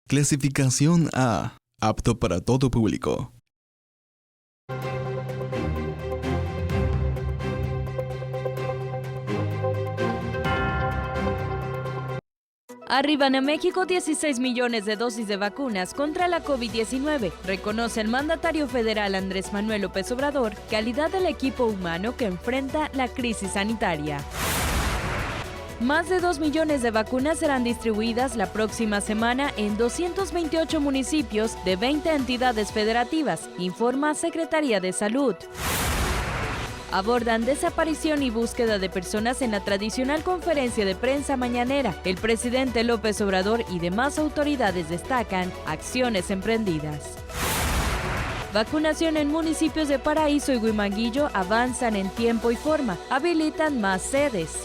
Clasificación A. Apto para todo público. Arriban a México 16 millones de dosis de vacunas contra la COVID-19, reconoce el mandatario federal Andrés Manuel López Obrador, calidad del equipo humano que enfrenta la crisis sanitaria. Más de 2 millones de vacunas serán distribuidas la próxima semana en 228 municipios de 20 entidades federativas, informa Secretaría de Salud. Abordan desaparición y búsqueda de personas en la tradicional conferencia de prensa mañanera. El presidente López Obrador y demás autoridades destacan acciones emprendidas. Vacunación en municipios de Paraíso y Huimanguillo avanzan en tiempo y forma. Habilitan más sedes.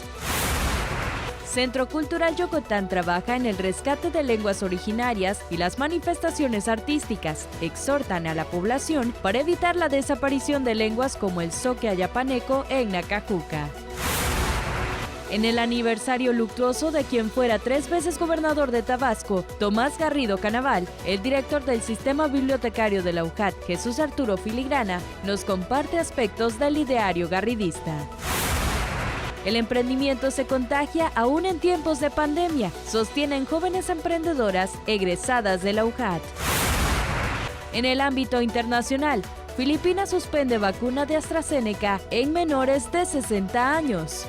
Centro Cultural Yocotán trabaja en el rescate de lenguas originarias y las manifestaciones artísticas. Exhortan a la población para evitar la desaparición de lenguas como el zoque ayapaneco en Nacajuca. En el aniversario luctuoso de quien fuera 3 veces gobernador de Tabasco, Tomás Garrido Canaval, el director del Sistema Bibliotecario de la UJAT, Jesús Arturo Filigrana, nos comparte aspectos del ideario garridista. El emprendimiento se contagia aún en tiempos de pandemia, sostienen jóvenes emprendedoras egresadas de la UJAT. En el ámbito internacional, Filipinas suspende vacuna de AstraZeneca en menores de 60 años.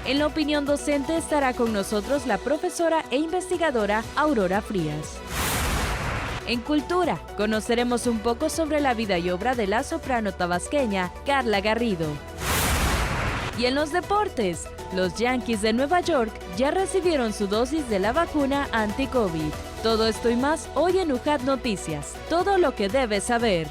En la opinión docente estará con nosotros la profesora e investigadora Aurora Frías. En Cultura, conoceremos un poco sobre la vida y obra de la soprano tabasqueña Carla Garrido. Y en los deportes, los Yankees de Nueva York ya recibieron su dosis de la vacuna anti-COVID. Todo esto y más hoy en UJAT Noticias. Todo lo que debes saber.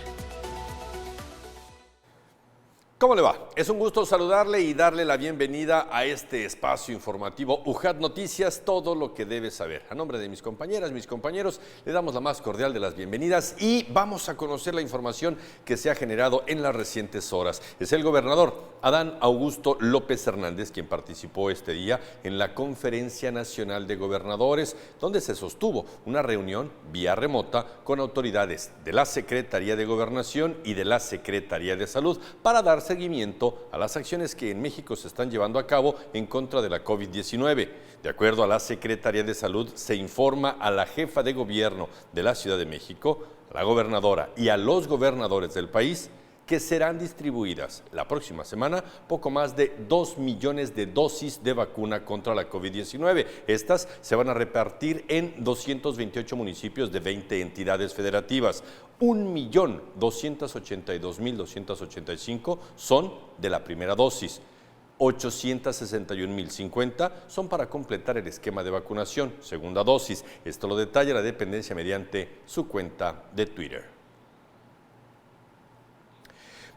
¿Cómo le va? Es un gusto saludarle y darle la bienvenida a este espacio informativo UJAT Noticias, todo lo que debe saber. A nombre de mis compañeras, mis compañeros, le damos la más cordial de las bienvenidas y vamos a conocer la información que se ha generado en las recientes horas. Es el gobernador Adán Augusto López Hernández quien participó este día en la Conferencia Nacional de Gobernadores, donde se sostuvo una reunión vía remota con autoridades de la Secretaría de Gobernación y de la Secretaría de Salud para dar seguimiento a las acciones que en México se están llevando a cabo en contra de la COVID-19. De acuerdo a la Secretaría de Salud, se informa a la jefa de gobierno de la Ciudad de México, a la gobernadora y a los gobernadores del país que serán distribuidas la próxima semana poco más de 2 millones de dosis de vacuna contra la COVID-19. Estas se van a repartir en 228 municipios de 20 entidades federativas. 1.282.285 son de la primera dosis. 861.050 son para completar el esquema de vacunación, segunda dosis. Esto lo detalla la dependencia mediante su cuenta de Twitter.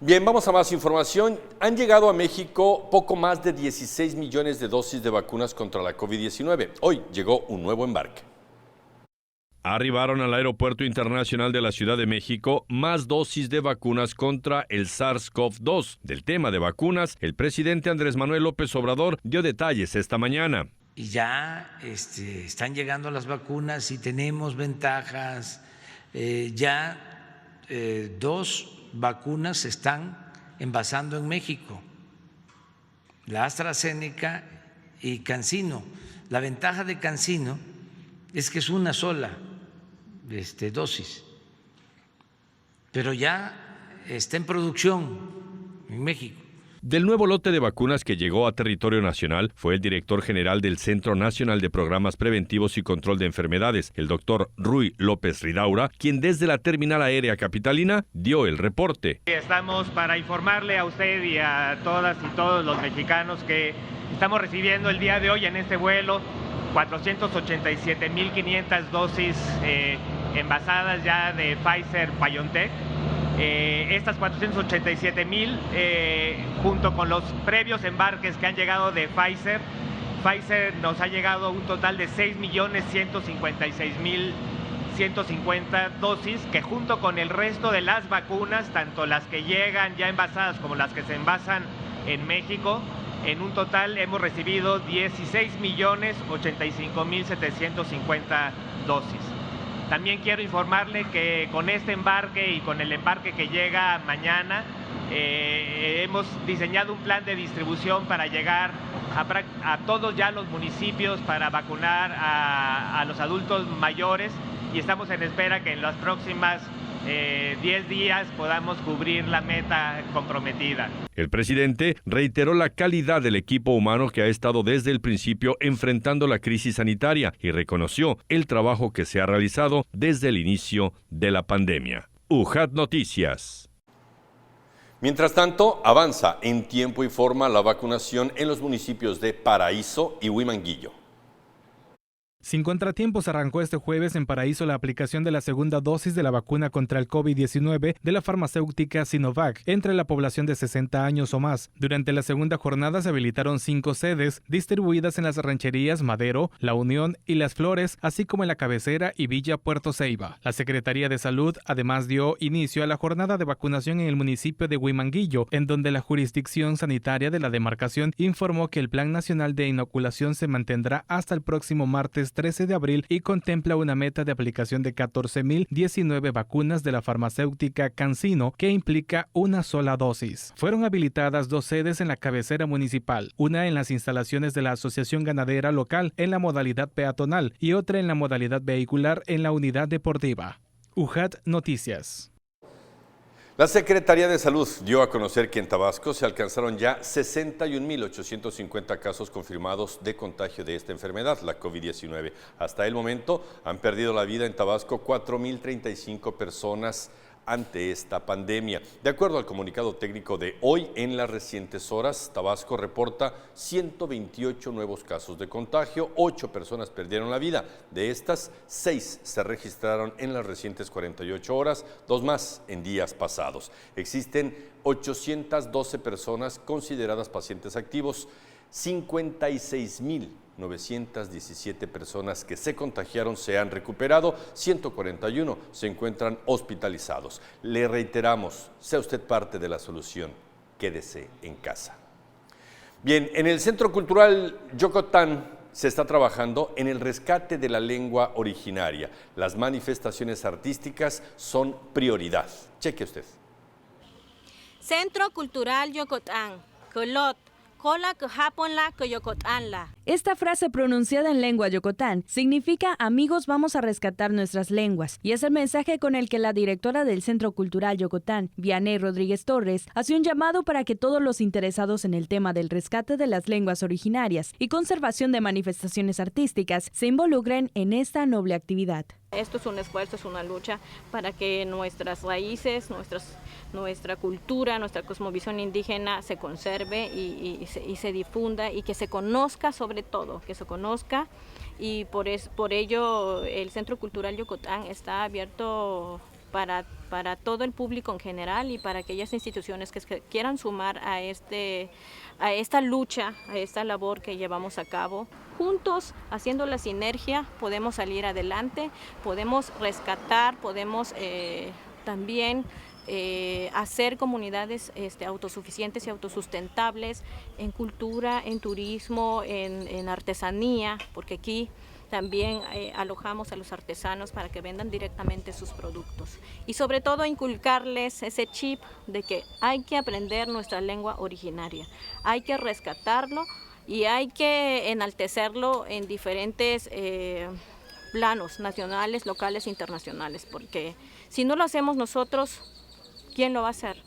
Bien, vamos a más información. Han llegado a México poco más de 16 millones de dosis de vacunas contra la COVID-19. Hoy llegó un nuevo embarque. Arribaron al Aeropuerto Internacional de la Ciudad de México más dosis de vacunas contra el SARS-CoV-2. Del tema de vacunas, el presidente Andrés Manuel López Obrador dio detalles esta mañana. Y ya están llegando las vacunas y tenemos ventajas. Ya 2 vacunas se están envasando en México, la AstraZeneca y CanSino. La ventaja de CanSino es que es una sola dosis, pero ya está en producción en México. Del nuevo lote de vacunas que llegó a territorio nacional fue el director general del Centro Nacional de Programas Preventivos y Control de Enfermedades, el doctor Ruy López Ridaura, quien desde la terminal aérea capitalina dio el reporte. Estamos para informarle a usted y a todas y todos los mexicanos que estamos recibiendo el día de hoy en este vuelo 487.500 dosis envasadas ya de Pfizer-BioNTech. Estas 487,000 junto con los previos embarques que han llegado de Pfizer nos ha llegado un total de 6.156.150 dosis que junto con el resto de las vacunas, tanto las que llegan ya envasadas como las que se envasan en México, en un total hemos recibido 16.085.750 dosis. También quiero informarle que con este embarque y con el embarque que llega mañana, hemos diseñado un plan de distribución para llegar a todos ya los municipios para vacunar a los adultos mayores, y estamos en espera que en las próximas 10 días podamos cubrir la meta comprometida. El presidente reiteró la calidad del equipo humano que ha estado desde el principio enfrentando la crisis sanitaria y reconoció el trabajo que se ha realizado desde el inicio de la pandemia. UJAT Noticias. Mientras tanto, avanza en tiempo y forma la vacunación en los municipios de Paraíso y Huimanguillo. Sin contratiempos arrancó este jueves en Paraíso la aplicación de la segunda dosis de la vacuna contra el COVID-19 de la farmacéutica Sinovac entre la población de 60 años o más. Durante la segunda jornada se habilitaron 5 sedes distribuidas en las rancherías Madero, La Unión y Las Flores, así como en La Cabecera y Villa Puerto Ceiba. La Secretaría de Salud además dio inicio a la jornada de vacunación en el municipio de Huimanguillo, en donde la jurisdicción sanitaria de la demarcación informó que el Plan Nacional de Inoculación se mantendrá hasta el próximo martes 13 de abril y contempla una meta de aplicación de 14.019 vacunas de la farmacéutica CanSino, que implica una sola dosis. Fueron habilitadas 2 sedes en la cabecera municipal, una en las instalaciones de la Asociación Ganadera Local en la modalidad peatonal y otra en la modalidad vehicular en la unidad deportiva. UJAT Noticias. La Secretaría de Salud dio a conocer que en Tabasco se alcanzaron ya 61.850 casos confirmados de contagio de esta enfermedad, la COVID-19. Hasta el momento han perdido la vida en Tabasco 4.035 personas ante esta pandemia. De acuerdo al comunicado técnico de hoy, en las recientes horas, Tabasco reporta 128 nuevos casos de contagio, 8 personas perdieron la vida. De estas, 6 se registraron en las recientes 48 horas, 2 más en días pasados. Existen 812 personas consideradas pacientes activos, 56.917 personas que se contagiaron se han recuperado, 141 se encuentran hospitalizados. Le reiteramos, sea usted parte de la solución, quédese en casa. Bien, en el Centro Cultural Yocotán se está trabajando en el rescate de la lengua originaria. Las manifestaciones artísticas son prioridad. Cheque usted. Centro Cultural Yocotán, Colot. Esta frase pronunciada en lengua yocotán significa amigos, vamos a rescatar nuestras lenguas, y es el mensaje con el que la directora del Centro Cultural Yocotán, Vianey Rodríguez Torres, hace un llamado para que todos los interesados en el tema del rescate de las lenguas originarias y conservación de manifestaciones artísticas se involucren en esta noble actividad. Esto es un esfuerzo, es una lucha para que nuestras raíces, nuestra cultura, nuestra cosmovisión indígena se conserve y se difunda y que se conozca, sobre todo, que se conozca, y por ello el Centro Cultural Yocotán está abierto para todo el público en general y para aquellas instituciones que quieran sumar a esta lucha, a esta labor que llevamos a cabo. Juntos, haciendo la sinergia, podemos salir adelante, podemos rescatar, podemos también hacer comunidades autosuficientes y autosustentables en cultura, en turismo, en artesanía, porque aquí también alojamos a los artesanos para que vendan directamente sus productos. Y sobre todo inculcarles ese chip de que hay que aprender nuestra lengua originaria, hay que rescatarlo y hay que enaltecerlo en diferentes planos nacionales, locales e internacionales, porque si no lo hacemos nosotros, ¿quién lo va a hacer?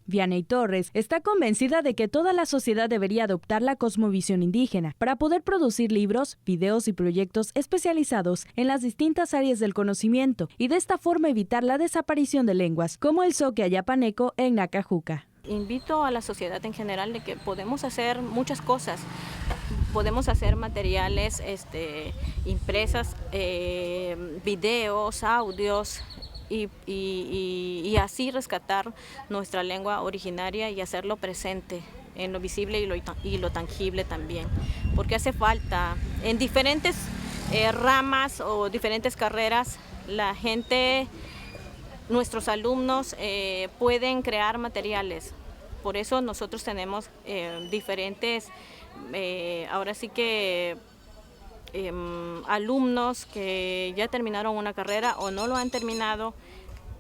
Vianey Torres está convencida de que toda la sociedad debería adoptar la cosmovisión indígena para poder producir libros, videos y proyectos especializados en las distintas áreas del conocimiento y de esta forma evitar la desaparición de lenguas como el zoque ayapaneco en Nacajuca. Invito a la sociedad en general de que podemos hacer muchas cosas. Podemos hacer materiales impresas, videos, audios, y así rescatar nuestra lengua originaria y hacerlo presente en lo visible y lo tangible también, porque hace falta en diferentes ramas o diferentes carreras. La gente, nuestros alumnos pueden crear materiales, por eso nosotros tenemos diferentes ahora sí que alumnos que ya terminaron una carrera o no lo han terminado.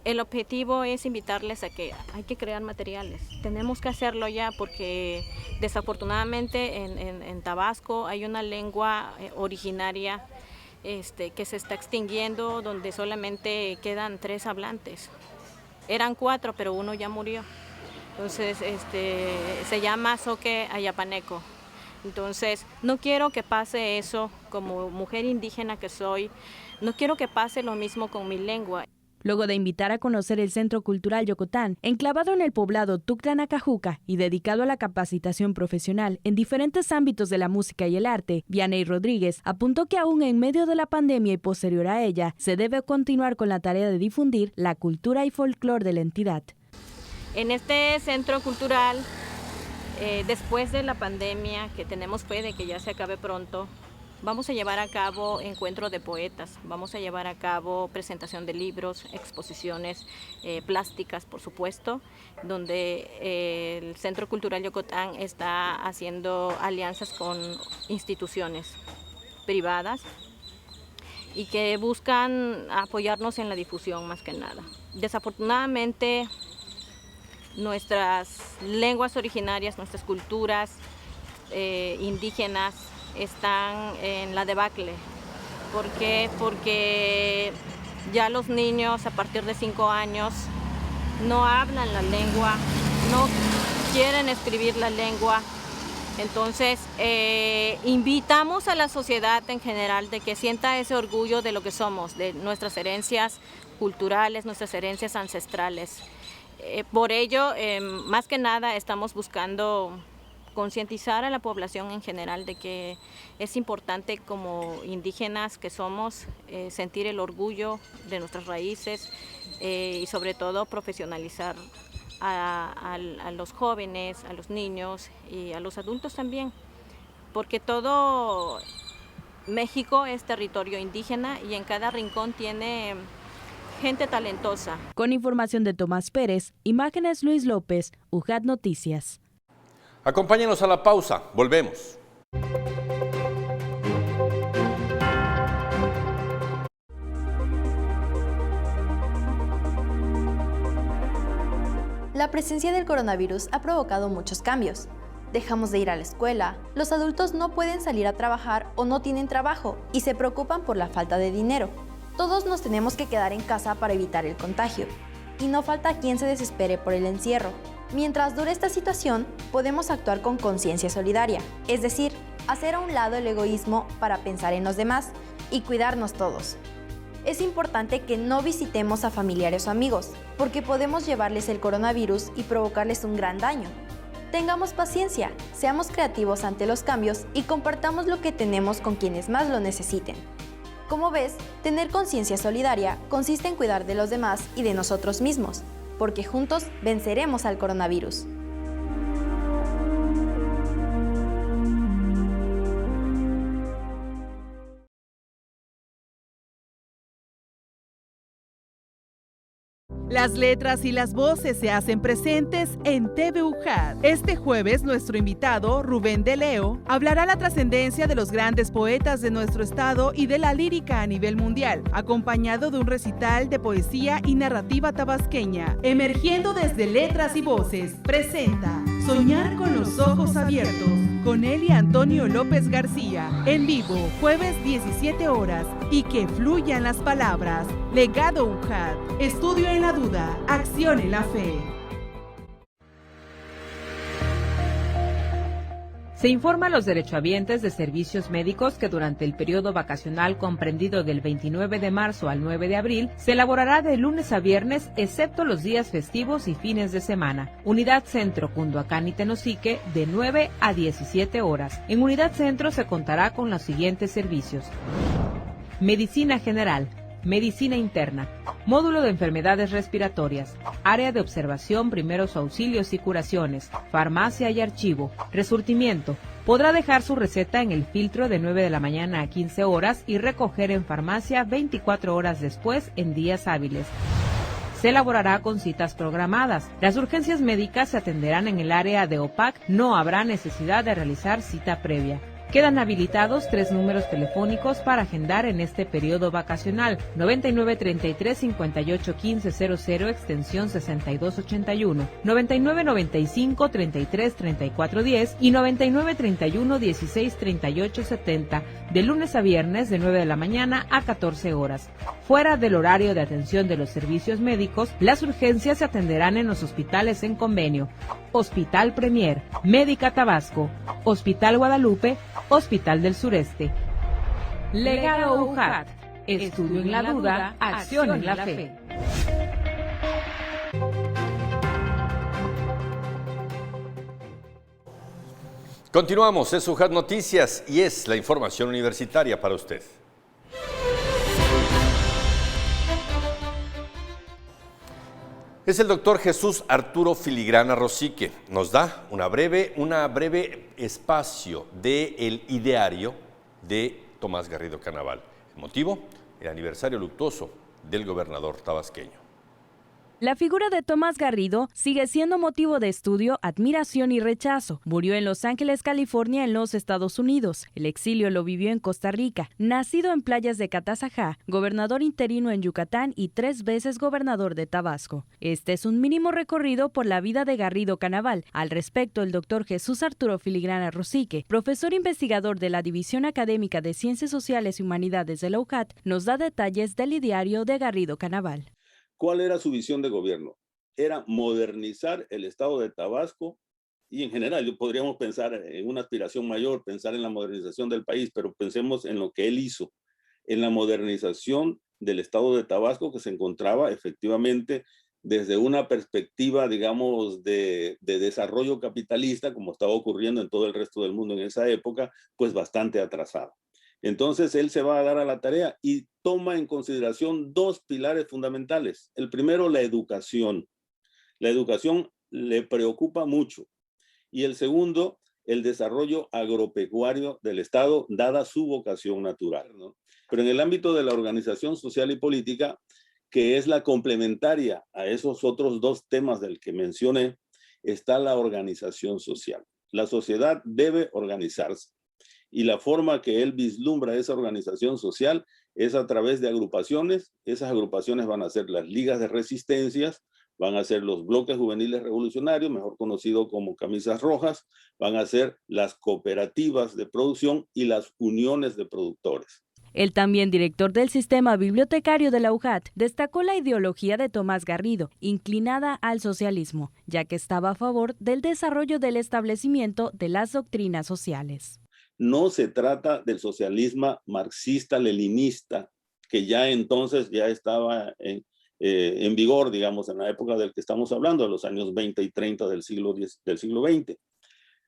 El objetivo es invitarles a que hay que crear materiales. Tenemos que hacerlo ya porque desafortunadamente en Tabasco hay una lengua originaria que se está extinguiendo, donde solamente quedan 3 hablantes. Eran 4, pero uno ya murió. Entonces se llama Zoque Ayapaneco. Entonces no quiero que pase eso como mujer indígena que soy. No quiero que pase lo mismo con mi lengua. Luego de invitar a conocer el Centro Cultural Yocotán, enclavado en el poblado Tuctlan-Acajuca y dedicado a la capacitación profesional en diferentes ámbitos de la música y el arte, Vianey Rodríguez apuntó que aún en medio de la pandemia y posterior a ella, se debe continuar con la tarea de difundir la cultura y folclore de la entidad. En este centro cultural, después de la pandemia, que tenemos fe de que ya se acabe pronto, vamos a llevar a cabo encuentro de poetas, vamos a llevar a cabo presentación de libros, exposiciones plásticas, por supuesto, donde el Centro Cultural Yocotán está haciendo alianzas con instituciones privadas y que buscan apoyarnos en la difusión más que nada. Desafortunadamente, nuestras lenguas originarias, nuestras culturas indígenas, están en la debacle. ¿Por qué? Porque ya los niños a partir de 5 años no hablan la lengua, no quieren escribir la lengua. Entonces, invitamos a la sociedad en general de que sienta ese orgullo de lo que somos, de nuestras herencias culturales, nuestras herencias ancestrales. Por ello, más que nada, estamos buscando concientizar a la población en general de que es importante como indígenas que somos sentir el orgullo de nuestras raíces y sobre todo profesionalizar a los jóvenes, a los niños y a los adultos también, porque todo México es territorio indígena y en cada rincón tiene gente talentosa. Con información de Tomás Pérez, imágenes Luis López, UJAT Noticias. Acompáñenos a la pausa, volvemos. La presencia del coronavirus ha provocado muchos cambios. Dejamos de ir a la escuela, los adultos no pueden salir a trabajar o no tienen trabajo y se preocupan por la falta de dinero. Todos nos tenemos que quedar en casa para evitar el contagio. Y no falta quien se desespere por el encierro. Mientras dure esta situación, podemos actuar con conciencia solidaria, es decir, hacer a un lado el egoísmo para pensar en los demás y cuidarnos todos. Es importante que no visitemos a familiares o amigos, porque podemos llevarles el coronavirus y provocarles un gran daño. Tengamos paciencia, seamos creativos ante los cambios y compartamos lo que tenemos con quienes más lo necesiten. Como ves, tener conciencia solidaria consiste en cuidar de los demás y de nosotros mismos, porque juntos venceremos al coronavirus. Las letras y las voces se hacen presentes en TV UJAT. Este jueves, nuestro invitado, Rubén de Leo, hablará la trascendencia de los grandes poetas de nuestro estado y de la lírica a nivel mundial, acompañado de un recital de poesía y narrativa tabasqueña. Emergiendo desde letras y voces, presenta Soñar con los ojos abiertos, con él y Antonio López García, en vivo, jueves 17 horas, y que fluyan las palabras. Legado UJAT, estudio en la duda, acción en la fe. Se informa a los derechohabientes de servicios médicos que durante el periodo vacacional comprendido del 29 de marzo al 9 de abril se elaborará de lunes a viernes, excepto los días festivos y fines de semana. Unidad Centro, Cunduacán y Tenosique, de 9 a 17 horas. En Unidad Centro se contará con los siguientes servicios: Medicina General, Medicina Interna, Módulo de Enfermedades Respiratorias, Área de Observación, Primeros Auxilios y Curaciones, Farmacia y Archivo, Resurtimiento. Podrá dejar su receta en el filtro de 9 de la mañana a 15 horas y recoger en farmacia 24 horas después en días hábiles. Se elaborará con citas programadas. Las urgencias médicas se atenderán en el área de OPAC. No habrá necesidad de realizar cita previa. Quedan habilitados 3 números telefónicos para agendar en este periodo vacacional: 9933-581500 extensión 6281, 9995-333410 y 9931-163870, de lunes a viernes de 9 de la mañana a 14 horas. Fuera del horario de atención de los servicios médicos, las urgencias se atenderán en los hospitales en convenio: Hospital Premier, Médica Tabasco, Hospital Guadalupe, Hospital del Sureste. Legado UJAT. Estudio en la duda, acción en la fe. Continuamos, es UJAT Noticias y es la información universitaria para usted. Es el doctor Jesús Arturo Filigrana Rosique. Nos da una breve espacio del ideario de Tomás Garrido Canaval. El motivo, el aniversario luctuoso del gobernador tabasqueño. La figura de Tomás Garrido sigue siendo motivo de estudio, admiración y rechazo. Murió en Los Ángeles, California, en los Estados Unidos. El exilio lo vivió en Costa Rica. Nacido en playas de Catazajá, gobernador interino en Yucatán y 3 veces gobernador de Tabasco. Este es un mínimo recorrido por la vida de Garrido Canaval. Al respecto, el doctor Jesús Arturo Filigrana Rosique, profesor investigador de la División Académica de Ciencias Sociales y Humanidades de la UJAT, nos da detalles del ideario de Garrido Canaval. ¿Cuál era su visión de gobierno? Era modernizar el estado de Tabasco y en general podríamos pensar en una aspiración mayor, pensar en la modernización del país, pero pensemos en lo que él hizo, en la modernización del estado de Tabasco, que se encontraba efectivamente desde una perspectiva, digamos, de desarrollo capitalista, como estaba ocurriendo en todo el resto del mundo en esa época, pues bastante atrasado. Entonces él se va a dar a la tarea y toma en consideración 2 pilares fundamentales. El primero, la educación. La educación le preocupa mucho. Y el segundo, el desarrollo agropecuario del Estado, dada su vocación natural, ¿no? Pero en el ámbito de la organización social y política, que es la complementaria a esos otros 2 temas del que mencioné, está la organización social. La sociedad debe organizarse. Y la forma que él vislumbra esa organización social es a través de agrupaciones. Esas agrupaciones van a ser las ligas de resistencias, van a ser los bloques juveniles revolucionarios, mejor conocido como camisas rojas, van a ser las cooperativas de producción y las uniones de productores. El también director del sistema bibliotecario de la UJAT destacó la ideología de Tomás Garrido, inclinada al socialismo, ya que estaba a favor del desarrollo del establecimiento de las doctrinas sociales. No se trata del socialismo marxista-leninista, que ya entonces ya estaba en vigor, digamos, en la época del que estamos hablando, de los años 20 y 30 del siglo XX,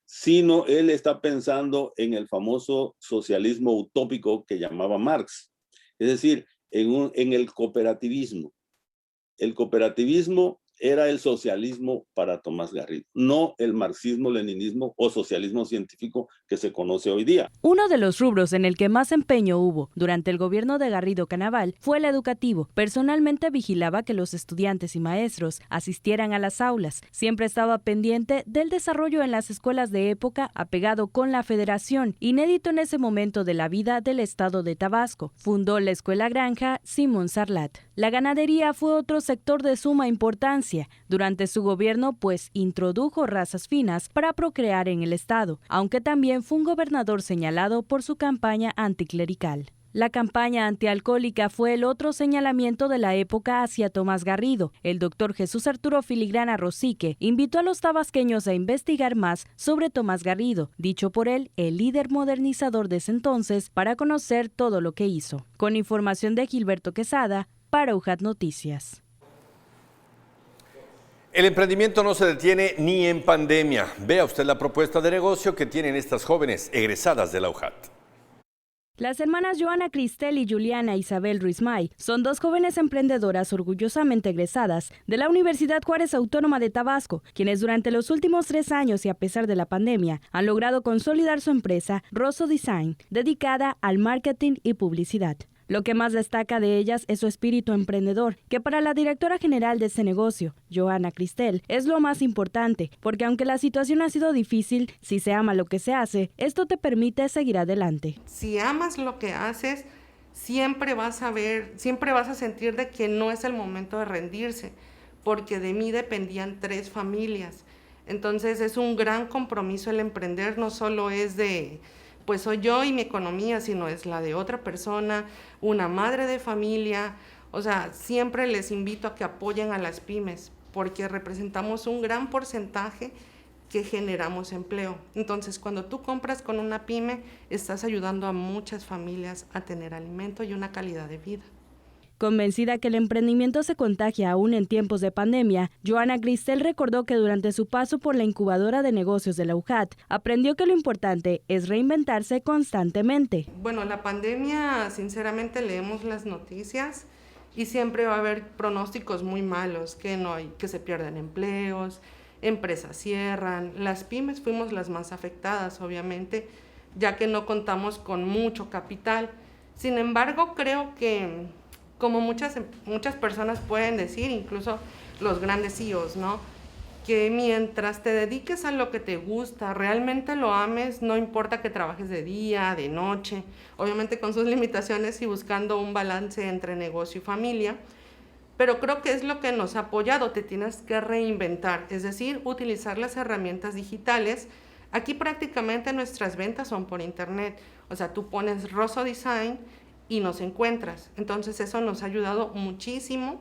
sino él está pensando en el famoso socialismo utópico que llamaba Marx, es decir, en el cooperativismo. El cooperativismo era el socialismo para Tomás Garrido, no el marxismo-leninismo o socialismo científico que se conoce hoy día. Uno de los rubros en el que más empeño hubo durante el gobierno de Garrido Canaval fue el educativo. Personalmente vigilaba que los estudiantes y maestros asistieran a las aulas. Siempre estaba pendiente del desarrollo en las escuelas de época, apegado con la federación, inédito en ese momento de la vida del estado de Tabasco. Fundó la Escuela Granja Simón Sarlat. La ganadería fue otro sector de suma importancia durante su gobierno, pues introdujo razas finas para procrear en el estado, aunque también fue un gobernador señalado por su campaña anticlerical. La campaña antialcohólica fue el otro señalamiento de la época hacia Tomás Garrido. El doctor Jesús Arturo Filigrana Rosique invitó a los tabasqueños a investigar más sobre Tomás Garrido, dicho por él el líder modernizador de ese entonces, para conocer todo lo que hizo. Con información de Gilberto Quesada, para UJAT Noticias. El emprendimiento no se detiene ni en pandemia. Vea usted la propuesta de negocio que tienen estas jóvenes egresadas de la UJAT. Las hermanas Joana Cristel y Juliana Isabel Ruiz May son 2 jóvenes emprendedoras orgullosamente egresadas de la Universidad Juárez Autónoma de Tabasco, quienes durante los últimos 3 años y a pesar de la pandemia han logrado consolidar su empresa Rosso Design, dedicada al marketing y publicidad. Lo que más destaca de ellas es su espíritu emprendedor, que para la directora general de este negocio, Joana Cristel, es lo más importante, porque aunque la situación ha sido difícil, si se ama lo que se hace, esto te permite seguir adelante. Si amas lo que haces, siempre vas a sentir de que no es el momento de rendirse, porque de mí dependían 3 familias. Entonces es un gran compromiso el emprender, no solo es de, pues soy yo y mi economía, sino es la de otra persona, una madre de familia. O sea, siempre les invito a que apoyen a las pymes, porque representamos un gran porcentaje que generamos empleo. Entonces, cuando tú compras con una pyme, estás ayudando a muchas familias a tener alimento y una calidad de vida. Convencida que el emprendimiento se contagia aún en tiempos de pandemia, Joana Cristel recordó que durante su paso por la incubadora de negocios de la UJAT, aprendió que lo importante es reinventarse constantemente. Bueno, la pandemia, sinceramente, leemos las noticias y siempre va a haber pronósticos muy malos, que se pierden empleos, empresas cierran. Las pymes fuimos las más afectadas, obviamente, ya que no contamos con mucho capital. Sin embargo, creo que, como muchas personas pueden decir, incluso los grandes CEOs, ¿no?, que mientras te dediques a lo que te gusta, realmente lo ames, no importa que trabajes de día, de noche, obviamente con sus limitaciones y buscando un balance entre negocio y familia, pero creo que es lo que nos ha apoyado. Te tienes que reinventar, es decir, utilizar las herramientas digitales. Aquí prácticamente nuestras ventas son por internet, o sea, tú pones Rosso Design y nos encuentras. Entonces eso nos ha ayudado muchísimo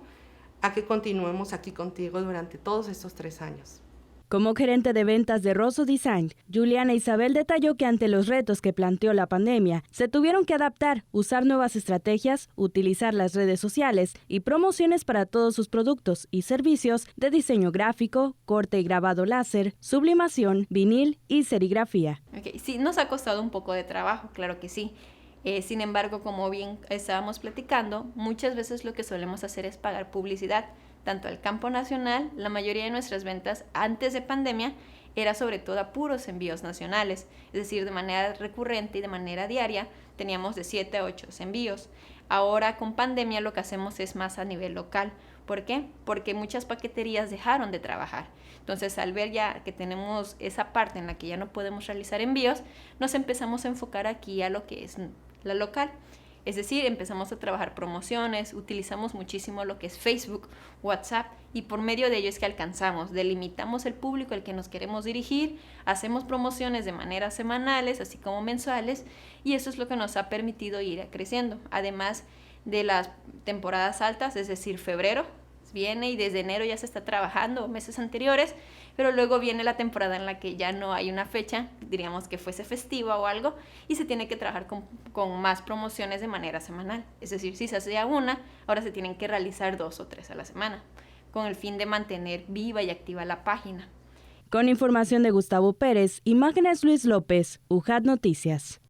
a que continuemos aquí contigo durante todos estos 3 años. Como gerente de ventas de Rosso Design, Juliana Isabel detalló que ante los retos que planteó la pandemia, se tuvieron que adaptar, usar nuevas estrategias, utilizar las redes sociales y promociones para todos sus productos y servicios de diseño gráfico, corte y grabado láser, sublimación, vinil y serigrafía. Okay, sí, nos ha costado un poco de trabajo, claro que sí. Sin embargo, como bien estábamos platicando, muchas veces lo que solemos hacer es pagar publicidad, tanto al campo nacional. La mayoría de nuestras ventas antes de pandemia era sobre todo a puros envíos nacionales, es decir, de manera recurrente y de manera diaria teníamos de 7 a 8 envíos. Ahora con pandemia lo que hacemos es más a nivel local. ¿Por qué? Porque muchas paqueterías dejaron de trabajar. Entonces, al ver ya que tenemos esa parte en la que ya no podemos realizar envíos, nos empezamos a enfocar aquí a lo que es la local. Es decir, empezamos a trabajar promociones, utilizamos muchísimo lo que es Facebook, WhatsApp, y por medio de ello es que alcanzamos, delimitamos el público al que nos queremos dirigir, hacemos promociones de manera semanales, así como mensuales, y eso es lo que nos ha permitido ir creciendo. Además de las temporadas altas, es decir, febrero viene y desde enero ya se está trabajando, meses anteriores, pero luego viene la temporada en la que ya no hay una fecha, diríamos que fuese festiva o algo, y se tiene que trabajar con más promociones de manera semanal. Es decir, si se hacía una, ahora se tienen que realizar 2 o 3 a la semana, con el fin de mantener viva y activa la página. Con información de Gustavo Pérez, imágenes Luis López, UJAT Noticias.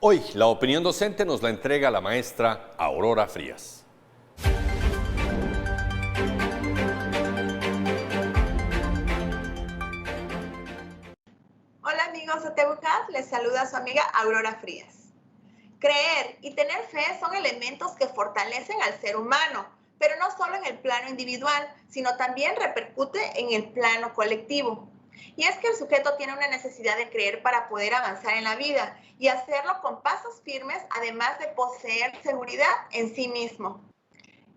Hoy, la opinión docente nos la entrega la maestra Aurora Frías. Hola amigos de TVUJAT, les saluda su amiga Aurora Frías. Creer y tener fe son elementos que fortalecen al ser humano, pero no solo en el plano individual, sino también repercute en el plano colectivo. Y es que el sujeto tiene una necesidad de creer para poder avanzar en la vida y hacerlo con pasos firmes, además de poseer seguridad en sí mismo.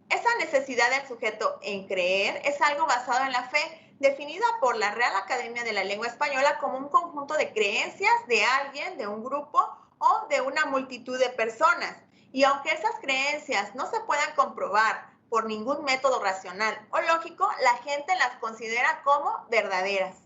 Esa necesidad del sujeto en creer es algo basado en la fe, definida por la Real Academia de la Lengua Española como un conjunto de creencias de alguien, de un grupo o de una multitud de personas. Y aunque esas creencias no se puedan comprobar por ningún método racional o lógico, la gente las considera como verdaderas.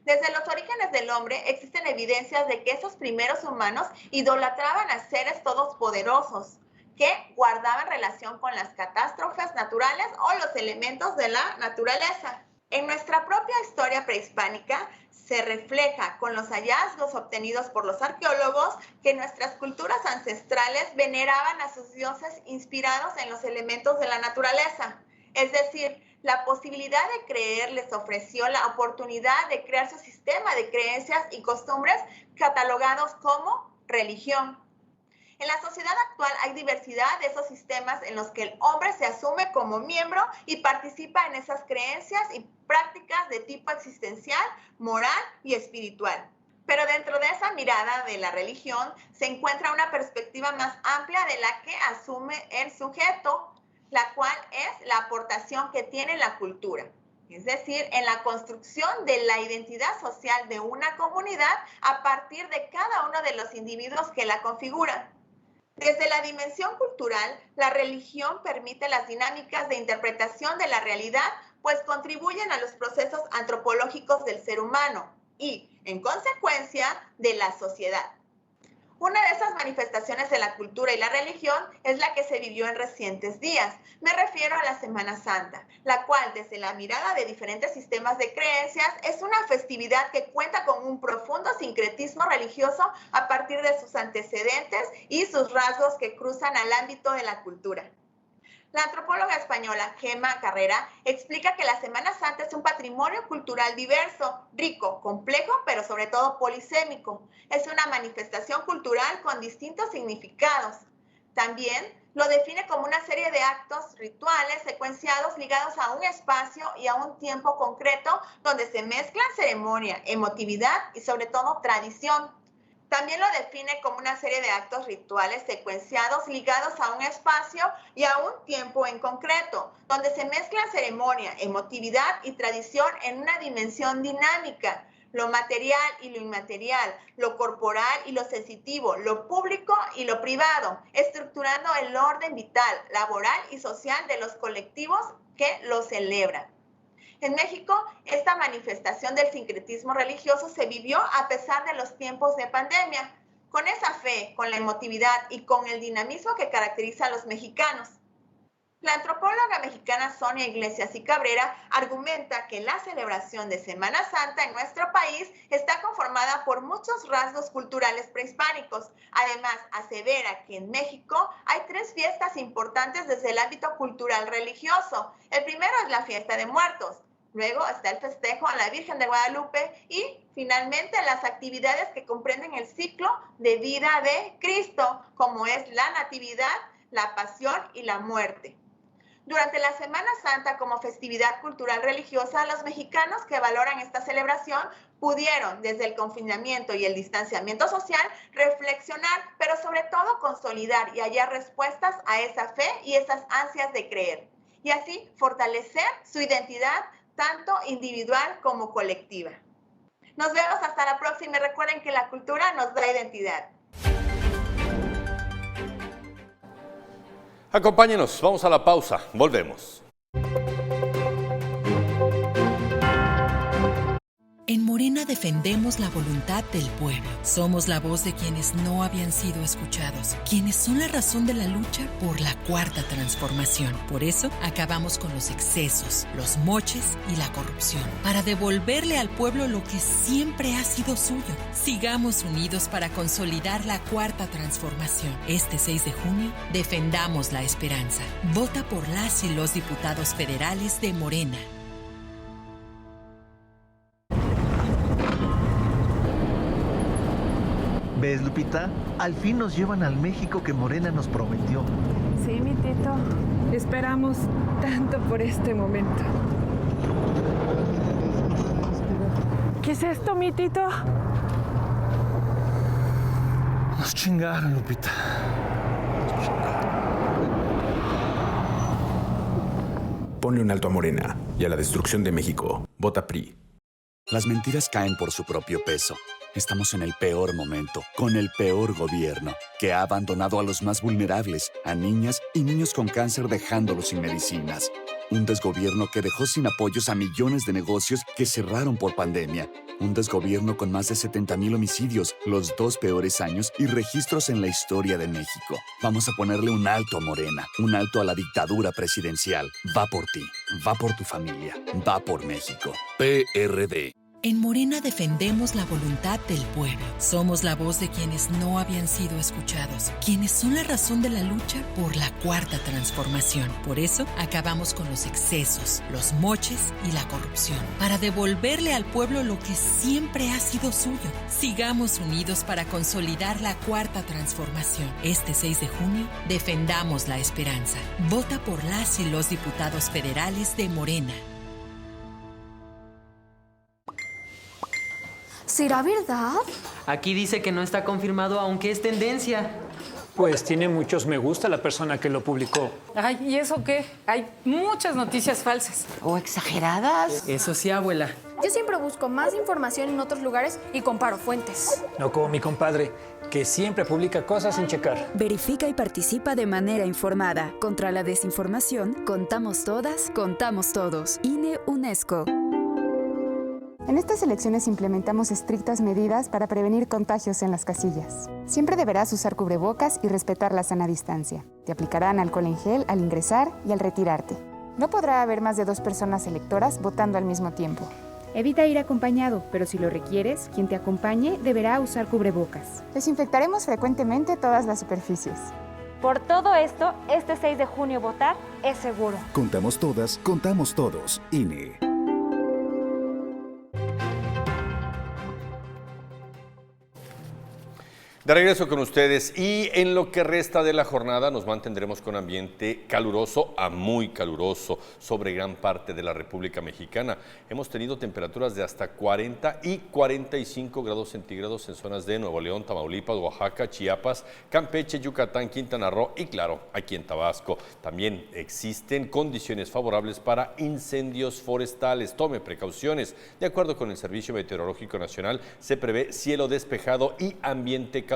Desde los orígenes del hombre existen evidencias de que esos primeros humanos idolatraban a seres todopoderosos que guardaban relación con las catástrofes naturales o los elementos de la naturaleza. En nuestra propia historia prehispánica se refleja con los hallazgos obtenidos por los arqueólogos que nuestras culturas ancestrales veneraban a sus dioses inspirados en los elementos de la naturaleza. Es decir, la posibilidad de creer les ofreció la oportunidad de crear su sistema de creencias y costumbres catalogados como religión. En la sociedad actual hay diversidad de esos sistemas en los que el hombre se asume como miembro y participa en esas creencias y prácticas de tipo existencial, moral y espiritual. Pero dentro de esa mirada de la religión se encuentra una perspectiva más amplia de la que asume el sujeto, la cual es la aportación que tiene la cultura. Es decir, en la construcción de la identidad social de una comunidad a partir de cada uno de los individuos que la configuran. Desde la dimensión cultural, la religión permite las dinámicas de interpretación de la realidad, pues contribuyen a los procesos antropológicos del ser humano y, en consecuencia, de la sociedad. Una de esas manifestaciones de la cultura y la religión es la que se vivió en recientes días. Me refiero a la Semana Santa, la cual desde la mirada de diferentes sistemas de creencias es una festividad que cuenta con un profundo sincretismo religioso a partir de sus antecedentes y sus rasgos que cruzan al ámbito de la cultura. La antropóloga española Gemma Carrera explica que la Semana Santa es un patrimonio cultural diverso, rico, complejo, pero sobre todo polisémico. Es una manifestación cultural con distintos significados. También lo define como una serie de actos rituales secuenciados ligados a un espacio y a un tiempo concreto donde se mezclan ceremonia, emotividad y sobre todo tradición. También lo define como una serie de actos rituales secuenciados ligados a un espacio y a un tiempo en concreto, donde se mezclan ceremonia, emotividad y tradición en una dimensión dinámica, lo material y lo inmaterial, lo corporal y lo sensitivo, lo público y lo privado, estructurando el orden vital, laboral y social de los colectivos que lo celebran. En México, esta manifestación del sincretismo religioso se vivió a pesar de los tiempos de pandemia, con esa fe, con la emotividad y con el dinamismo que caracteriza a los mexicanos. La antropóloga mexicana Sonia Iglesias y Cabrera argumenta que la celebración de Semana Santa en nuestro país está conformada por muchos rasgos culturales prehispánicos. Además, asevera que en México hay 3 fiestas importantes desde el ámbito cultural religioso. El primero es la Fiesta de Muertos. Luego está el festejo a la Virgen de Guadalupe y finalmente las actividades que comprenden el ciclo de vida de Cristo, como es la Natividad, la Pasión y la Muerte. Durante la Semana Santa como festividad cultural religiosa, los mexicanos que valoran esta celebración pudieron, desde el confinamiento y el distanciamiento social, reflexionar, pero sobre todo consolidar y hallar respuestas a esa fe y esas ansias de creer, y así fortalecer su identidad tanto individual como colectiva. Nos vemos hasta la próxima y recuerden que la cultura nos da identidad. Acompáñenos, vamos a la pausa, volvemos. En Morena defendemos la voluntad del pueblo. Somos la voz de quienes no habían sido escuchados, quienes son la razón de la lucha por la cuarta transformación. Por eso, acabamos con los excesos, los moches y la corrupción, para devolverle al pueblo lo que siempre ha sido suyo. Sigamos unidos para consolidar la cuarta transformación. Este 6 de junio, defendamos la esperanza. Vota por las y los diputados federales de Morena. ¿Ves, Lupita? Al fin nos llevan al México que Morena nos prometió. Sí, mi Tito. Esperamos tanto por este momento. ¿Qué es esto, mi Tito? Nos chingaron, Lupita. Ponle un alto a Morena y a la destrucción de México. Vota PRI. Las mentiras caen por su propio peso. Estamos en el peor momento, con el peor gobierno, que ha abandonado a los más vulnerables, a niñas y niños con cáncer dejándolos sin medicinas. Un desgobierno que dejó sin apoyos a millones de negocios que cerraron por pandemia. Un desgobierno con más de 70,000 homicidios, los 2 peores años y registros en la historia de México. Vamos a ponerle un alto a Morena, un alto a la dictadura presidencial. Va por ti, va por tu familia, va por México. PRD. En Morena defendemos la voluntad del pueblo. Somos la voz de quienes no habían sido escuchados, quienes son la razón de la lucha por la cuarta transformación. Por eso acabamos con los excesos, los moches y la corrupción, para devolverle al pueblo lo que siempre ha sido suyo. Sigamos unidos para consolidar la cuarta transformación. Este 6 de junio, defendamos la esperanza. Vota por las y los diputados federales de Morena. ¿Será verdad? Aquí dice que no está confirmado, aunque es tendencia. Pues tiene muchos me gusta la persona que lo publicó. Ay, ¿y eso qué? Hay muchas noticias falsas. ¿O exageradas? Eso sí, abuela. Yo siempre busco más información en otros lugares y comparo fuentes. No como mi compadre, que siempre publica cosas sin checar. Verifica y participa de manera informada. Contra la desinformación, contamos todas, contamos todos. INE UNESCO. En estas elecciones implementamos estrictas medidas para prevenir contagios en las casillas. Siempre deberás usar cubrebocas y respetar la sana distancia. Te aplicarán alcohol en gel al ingresar y al retirarte. No podrá haber más de 2 personas electoras votando al mismo tiempo. Evita ir acompañado, pero si lo requieres, quien te acompañe deberá usar cubrebocas. Desinfectaremos frecuentemente todas las superficies. Por todo esto, este 6 de junio votar es seguro. Contamos todas, contamos todos. INE. De regreso con ustedes y en lo que resta de la jornada nos mantendremos con ambiente caluroso a muy caluroso sobre gran parte de la República Mexicana. Hemos tenido temperaturas de hasta 40 y 45 grados centígrados en zonas de Nuevo León, Tamaulipas, Oaxaca, Chiapas, Campeche, Yucatán, Quintana Roo y claro, aquí en Tabasco. También existen condiciones favorables para incendios forestales. Tome precauciones. De acuerdo con el Servicio Meteorológico Nacional, se prevé cielo despejado y ambiente caluroso,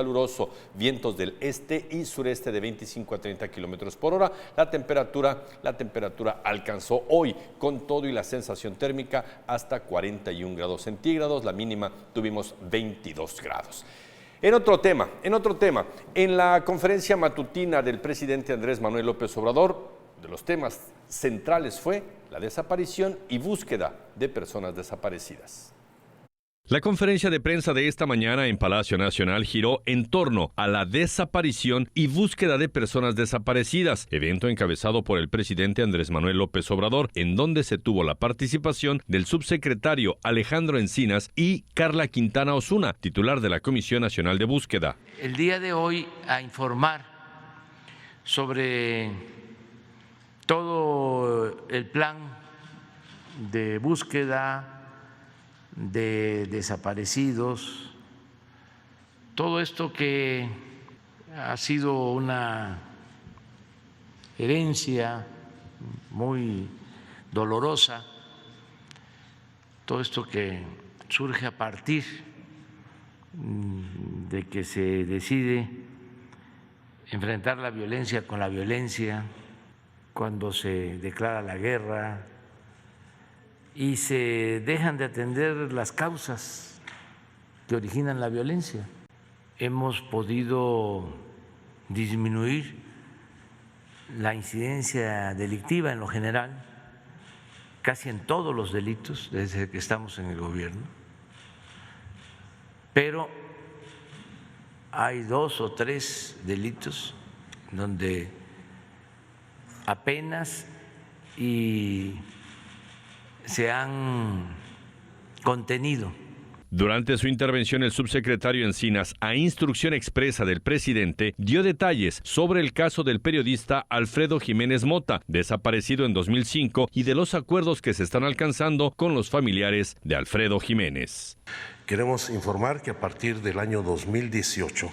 vientos del este y sureste de 25 a 30 kilómetros por hora. La temperatura alcanzó hoy, con todo y la sensación térmica, hasta 41 grados centígrados. La mínima tuvimos 22 grados. En otro tema, en la conferencia matutina del presidente Andrés Manuel López Obrador, de los temas centrales fue la desaparición y búsqueda de personas desaparecidas. La conferencia de prensa de esta mañana en Palacio Nacional giró en torno a la desaparición y búsqueda de personas desaparecidas, evento encabezado por el presidente Andrés Manuel López Obrador, en donde se tuvo la participación del subsecretario Alejandro Encinas y Carla Quintana Osuna, titular de la Comisión Nacional de Búsqueda. El día de hoy a informar sobre todo el plan de búsqueda de desaparecidos, todo esto que ha sido una herencia muy dolorosa, todo esto que surge a partir de que se decide enfrentar la violencia con la violencia, cuando se declara la guerra, y se dejan de atender las causas que originan la violencia. Hemos podido disminuir la incidencia delictiva en lo general, casi en todos los delitos desde que estamos en el gobierno, pero hay 2 o 3 delitos donde apenas y se han contenido. Durante su intervención, el subsecretario Encinas, a instrucción expresa del presidente, dio detalles sobre el caso del periodista Alfredo Jiménez Mota, desaparecido en 2005, y de los acuerdos que se están alcanzando con los familiares de Alfredo Jiménez. Queremos informar que a partir del año 2018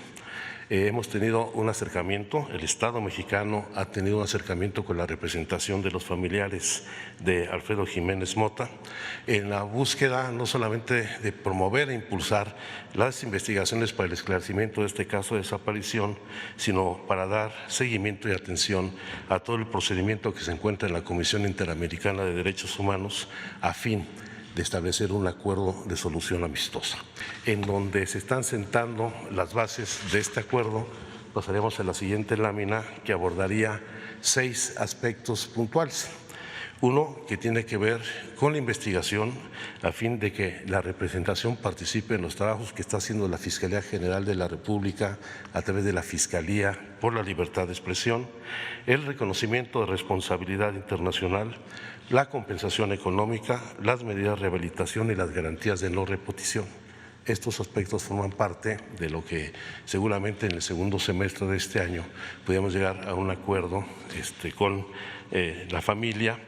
hemos tenido un acercamiento, el Estado mexicano ha tenido un acercamiento con la representación de los familiares de Alfredo Jiménez Mota en la búsqueda no solamente de promover e impulsar las investigaciones para el esclarecimiento de este caso de desaparición, sino para dar seguimiento y atención a todo el procedimiento que se encuentra en la Comisión Interamericana de Derechos Humanos a fin de establecer un acuerdo de solución amistosa. En donde se están sentando las bases de este acuerdo, pasaremos a la siguiente lámina que abordaría 6 aspectos puntuales. Uno que tiene que ver con la investigación a fin de que la representación participe en los trabajos que está haciendo la Fiscalía General de la República a través de la Fiscalía por la Libertad de Expresión, el reconocimiento de responsabilidad internacional, la compensación económica, las medidas de rehabilitación y las garantías de no repetición. Estos aspectos forman parte de lo que seguramente en el segundo semestre de este año podamos llegar a un acuerdo con la familia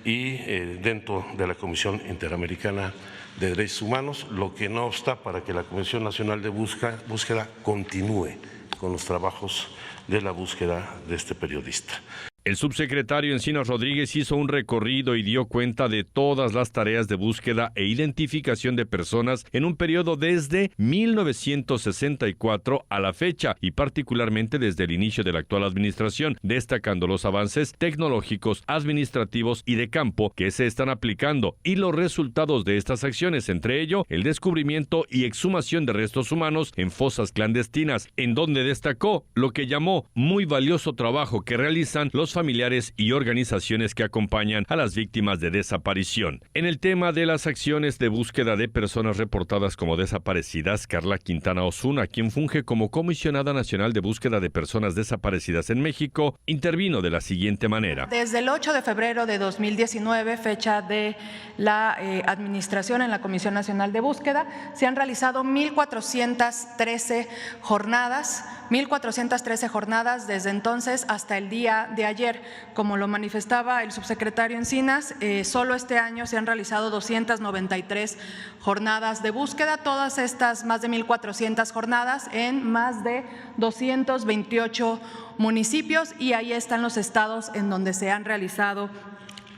y dentro de la Comisión Interamericana de Derechos Humanos, lo que no obsta para que la Comisión Nacional de Búsqueda continúe con los trabajos de la búsqueda de este periodista. El subsecretario Encinas Rodríguez hizo un recorrido y dio cuenta de todas las tareas de búsqueda e identificación de personas en un periodo desde 1964 a la fecha y particularmente desde el inicio de la actual administración, destacando los avances tecnológicos, administrativos y de campo que se están aplicando y los resultados de estas acciones, entre ello el descubrimiento y exhumación de restos humanos en fosas clandestinas, en donde destacó lo que llamó muy valioso trabajo que realizan los familiares y organizaciones que acompañan a las víctimas de desaparición. En el tema de las acciones de búsqueda de personas reportadas como desaparecidas, Carla Quintana Osuna, quien funge como comisionada nacional de búsqueda de personas desaparecidas en México, intervino de la siguiente manera. Desde el 8 de febrero de 2019, fecha de la administración en la Comisión Nacional de Búsqueda, se han realizado 1,413 jornadas. 1,413 jornadas desde entonces hasta el día de ayer. Como lo manifestaba el subsecretario Encinas, solo este año se han realizado 293 jornadas de búsqueda, todas estas más de 1,400 jornadas en más de 228 municipios, y ahí están los estados en donde se han realizado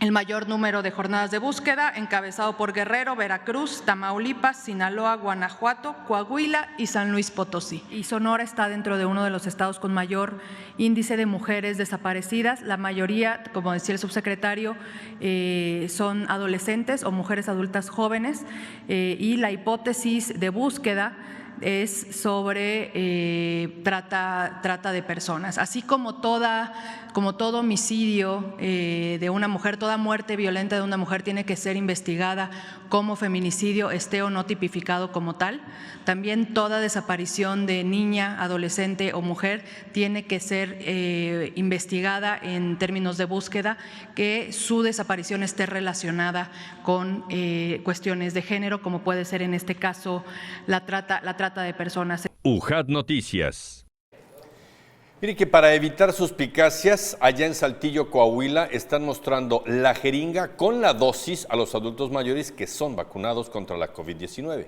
el mayor número de jornadas de búsqueda, encabezado por Guerrero, Veracruz, Tamaulipas, Sinaloa, Guanajuato, Coahuila y San Luis Potosí. Y Sonora está dentro de uno de los estados con mayor índice de mujeres desaparecidas. La mayoría, como decía el subsecretario, son adolescentes o mujeres adultas jóvenes, y la hipótesis de búsqueda es sobre trata de personas, así como todo homicidio de una mujer, toda muerte violenta de una mujer tiene que ser investigada como feminicidio, esté o no tipificado como tal. También toda desaparición de niña, adolescente o mujer tiene que ser investigada en términos de búsqueda, que su desaparición esté relacionada con cuestiones de género, como puede ser en este caso la trata de personas. UJAT Noticias. Mire que para evitar suspicacias, allá en Saltillo, Coahuila, están mostrando la jeringa con la dosis a los adultos mayores que son vacunados contra la COVID-19.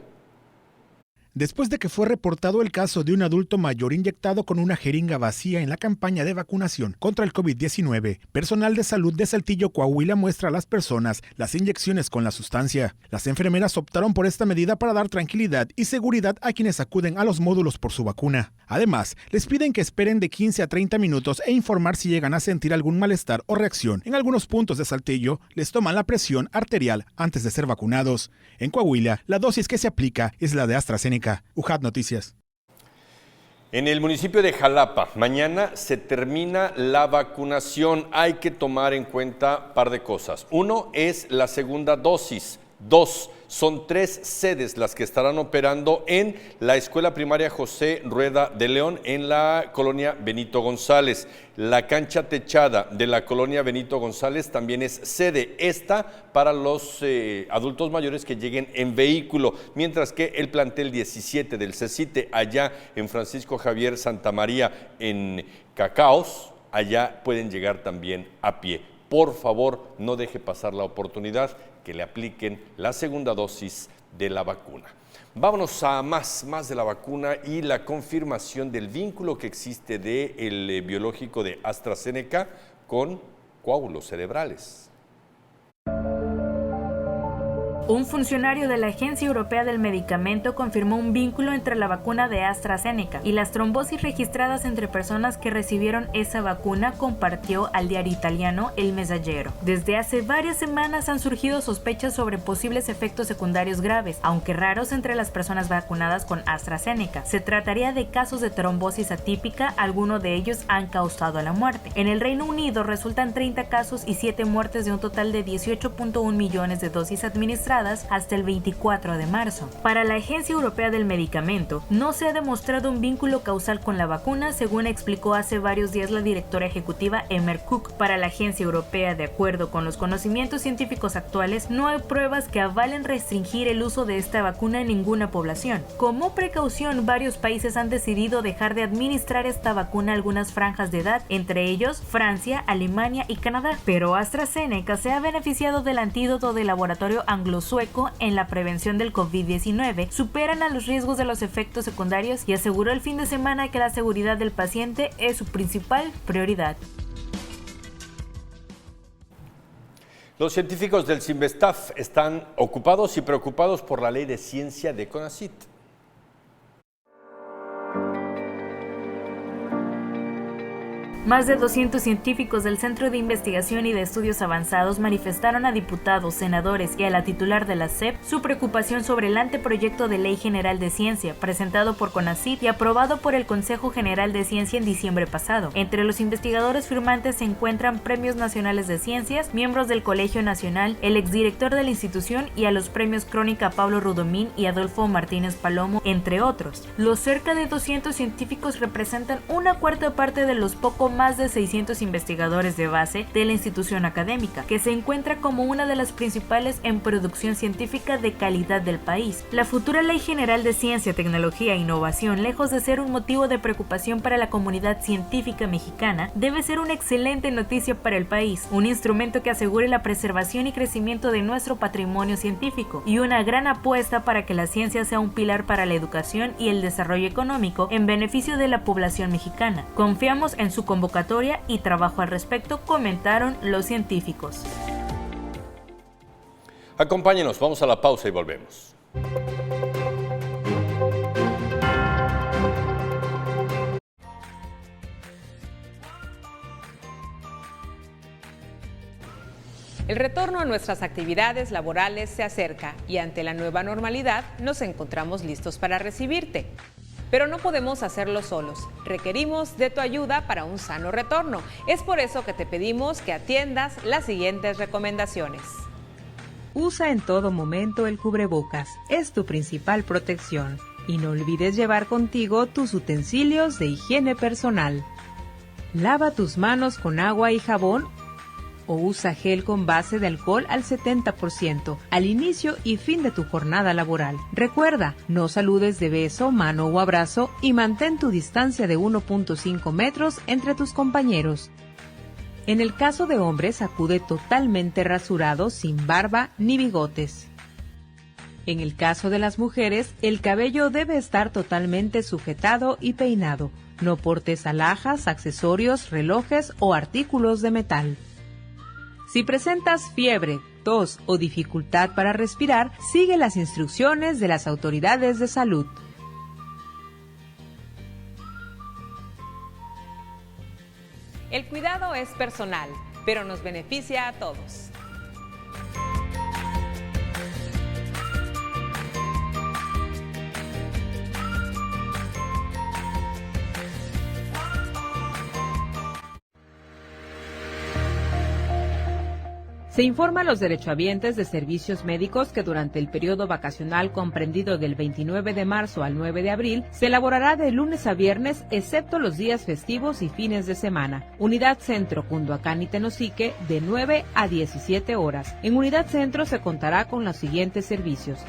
Después de que fue reportado el caso de un adulto mayor inyectado con una jeringa vacía en la campaña de vacunación contra el COVID-19, personal de salud de Saltillo, Coahuila, muestra a las personas las inyecciones con la sustancia. Las enfermeras optaron por esta medida para dar tranquilidad y seguridad a quienes acuden a los módulos por su vacuna. Además, les piden que esperen de 15 a 30 minutos e informar si llegan a sentir algún malestar o reacción. En algunos puntos de Saltillo, les toman la presión arterial antes de ser vacunados. En Coahuila, la dosis que se aplica es la de AstraZeneca. UJAT Noticias. En el municipio de Jalapa, mañana se termina la vacunación. Hay que tomar en cuenta un par de cosas. Uno es la segunda dosis. Dos, son 3 sedes las que estarán operando en la Escuela Primaria José Rueda de León en la colonia Benito González. La cancha techada de la colonia Benito González también es sede, esta para los adultos mayores que lleguen en vehículo, mientras que el plantel 17 del CECITE allá en Francisco Javier Santamaría en Cacaos, allá pueden llegar también a pie. Por favor, no deje pasar la oportunidad que le apliquen la segunda dosis de la vacuna. Vámonos a más de la vacuna y la confirmación del vínculo que existe del biológico de AstraZeneca con coágulos cerebrales. Un funcionario de la Agencia Europea del Medicamento confirmó un vínculo entre la vacuna de AstraZeneca y las trombosis registradas entre personas que recibieron esa vacuna, compartió al diario italiano El Messaggero. Desde hace varias semanas han surgido sospechas sobre posibles efectos secundarios graves, aunque raros entre las personas vacunadas con AstraZeneca. Se trataría de casos de trombosis atípica, algunos de ellos han causado la muerte. En el Reino Unido resultan 30 casos y 7 muertes de un total de 18.1 millones de dosis administradas hasta el 24 de marzo. Para la Agencia Europea del Medicamento, no se ha demostrado un vínculo causal con la vacuna, según explicó hace varios días la directora ejecutiva Emer Cook. Para la Agencia Europea, de acuerdo con los conocimientos científicos actuales, no hay pruebas que avalen restringir el uso de esta vacuna en ninguna población. Como precaución, varios países han decidido dejar de administrar esta vacuna a algunas franjas de edad, entre ellos Francia, Alemania y Canadá. Pero AstraZeneca se ha beneficiado del antídoto del laboratorio anglosueco en la prevención del COVID-19, superan a los riesgos de los efectos secundarios y aseguró el fin de semana que la seguridad del paciente es su principal prioridad. Los científicos del CINVESTAF están ocupados y preocupados por la ley de ciencia de CONACYT. Más de 200 científicos del Centro de Investigación y de Estudios Avanzados manifestaron a diputados, senadores y a la titular de la SEP su preocupación sobre el anteproyecto de Ley General de Ciencia, presentado por CONACYT y aprobado por el Consejo General de Ciencia en diciembre pasado. Entre los investigadores firmantes se encuentran premios nacionales de ciencias, miembros del Colegio Nacional, el exdirector de la institución y a los premios Crónica Pablo Rudomín y Adolfo Martínez Palomo, entre otros. Los cerca de 200 científicos representan una cuarta parte de los poco más de 600 investigadores de base de la institución académica, que se encuentra como una de las principales en producción científica de calidad del país. La futura Ley General de Ciencia, Tecnología e Innovación, lejos de ser un motivo de preocupación para la comunidad científica mexicana, debe ser una excelente noticia para el país, un instrumento que asegure la preservación y crecimiento de nuestro patrimonio científico y una gran apuesta para que la ciencia sea un pilar para la educación y el desarrollo económico en beneficio de la población mexicana. Confiamos en su convocatoria y trabajo al respecto, comentaron los científicos. Acompáñenos, vamos a la pausa y volvemos. El retorno a nuestras actividades laborales se acerca y ante la nueva normalidad nos encontramos listos para recibirte. Pero no podemos hacerlo solos, requerimos de tu ayuda para un sano retorno. Es por eso que te pedimos que atiendas las siguientes recomendaciones. Usa en todo momento el cubrebocas, es tu principal protección. Y no olvides llevar contigo tus utensilios de higiene personal. Lava tus manos con agua y jabón o usa gel con base de alcohol al 70% al inicio y fin de tu jornada laboral. Recuerda, no saludes de beso, mano o abrazo y mantén tu distancia de 1.5 metros entre tus compañeros. En el caso de hombres, acude totalmente rasurado, sin barba ni bigotes. En el caso de las mujeres, el cabello debe estar totalmente sujetado y peinado. No portes alhajas, accesorios, relojes o artículos de metal. Si presentas fiebre, tos o dificultad para respirar, sigue las instrucciones de las autoridades de salud. El cuidado es personal, pero nos beneficia a todos. Se informa a los derechohabientes de servicios médicos que durante el periodo vacacional comprendido del 29 de marzo al 9 de abril se elaborará de lunes a viernes, excepto los días festivos y fines de semana. Unidad Centro, Cunduacán y Tenosique, de 9 a 17 horas. En Unidad Centro se contará con los siguientes servicios: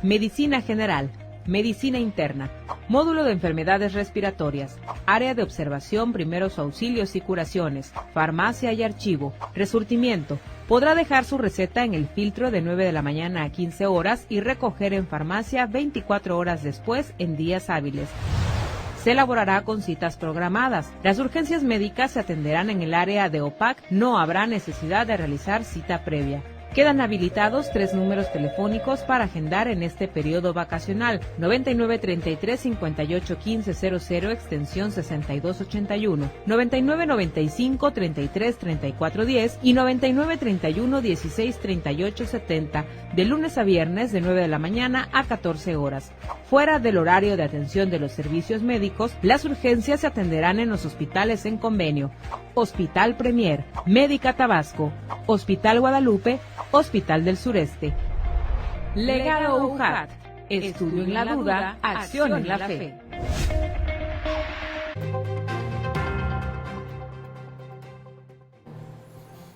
Medicina General, Medicina Interna, Módulo de Enfermedades Respiratorias, Área de Observación, Primeros Auxilios y Curaciones, Farmacia y Archivo, Resurtimiento. Podrá dejar su receta en el filtro de 9 de la mañana a 15 horas y recoger en farmacia 24 horas después en días hábiles. Se elaborará con citas programadas. Las urgencias médicas se atenderán en el área de OPAC, no habrá necesidad de realizar cita previa. Quedan habilitados 3 números telefónicos para agendar en este periodo vacacional: 9933-581500 extensión 6281, 9995-333410 y 9931-163870, de lunes a viernes de 9 de la mañana a 14 horas. Fuera del horario de atención de los servicios médicos, las urgencias se atenderán en los hospitales en convenio: Hospital Premier, Médica Tabasco, Hospital Guadalupe, Hospital del Sureste. Legado UJAT. Estudio en la duda, acción en la fe.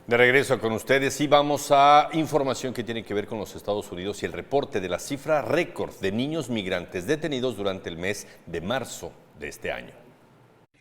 De regreso con ustedes y vamos a información que tiene que ver con los Estados Unidos y el reporte de la cifra récord de niños migrantes detenidos durante el mes de marzo de este año.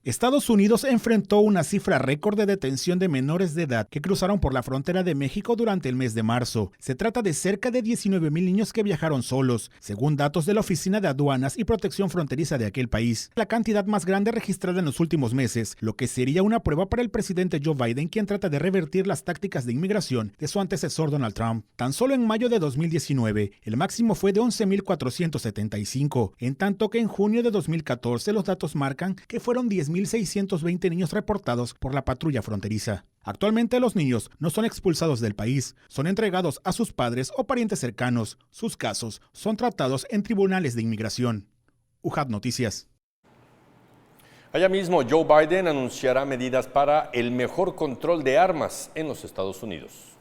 Estados Unidos enfrentó una cifra récord de detención de menores de edad que cruzaron por la frontera de México durante el mes de marzo. Se trata de cerca de 19,000 niños que viajaron solos, según datos de la Oficina de Aduanas y Protección Fronteriza de aquel país. La cantidad más grande registrada en los últimos meses, lo que sería una prueba para el presidente Joe Biden, quien trata de revertir las tácticas de inmigración de su antecesor Donald Trump. Tan solo en mayo de 2019, el máximo fue de 11,475, en tanto que en junio de 2014 los datos marcan que fueron 10,620 niños reportados por la patrulla fronteriza. Actualmente los niños no son expulsados del país, son entregados a sus padres o parientes cercanos. Sus casos son tratados en tribunales de inmigración. UJAT Noticias. Allá mismo, Joe Biden anunciará medidas para el mejor control de armas en los Estados Unidos.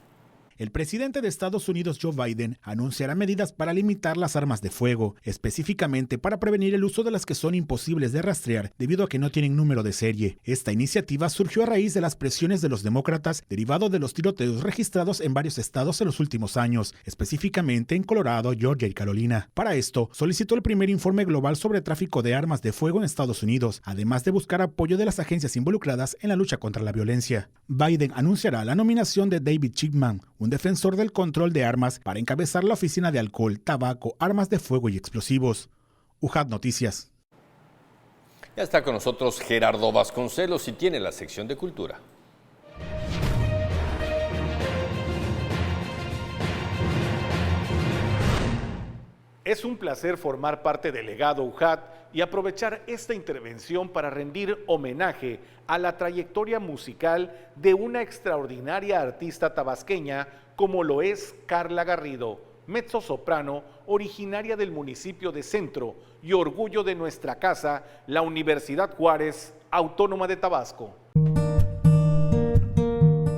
El presidente de Estados Unidos, Joe Biden, anunciará medidas para limitar las armas de fuego, específicamente para prevenir el uso de las que son imposibles de rastrear debido a que no tienen número de serie. Esta iniciativa surgió a raíz de las presiones de los demócratas derivado de los tiroteos registrados en varios estados en los últimos años, específicamente en Colorado, Georgia y Carolina. Para esto, solicitó el primer informe global sobre tráfico de armas de fuego en Estados Unidos, además de buscar apoyo de las agencias involucradas en la lucha contra la violencia. Biden anunciará la nominación de David Chipman, un defensor del control de armas, para encabezar la Oficina de Alcohol, Tabaco, Armas de Fuego y Explosivos. UJAT Noticias. Ya está con nosotros Gerardo Vasconcelos y tiene la sección de Cultura. Es un placer formar parte del legado UJAT y aprovechar esta intervención para rendir homenaje a la trayectoria musical de una extraordinaria artista tabasqueña como lo es Carla Garrido, mezzosoprano originaria del municipio de Centro y orgullo de nuestra casa, la Universidad Juárez Autónoma de Tabasco.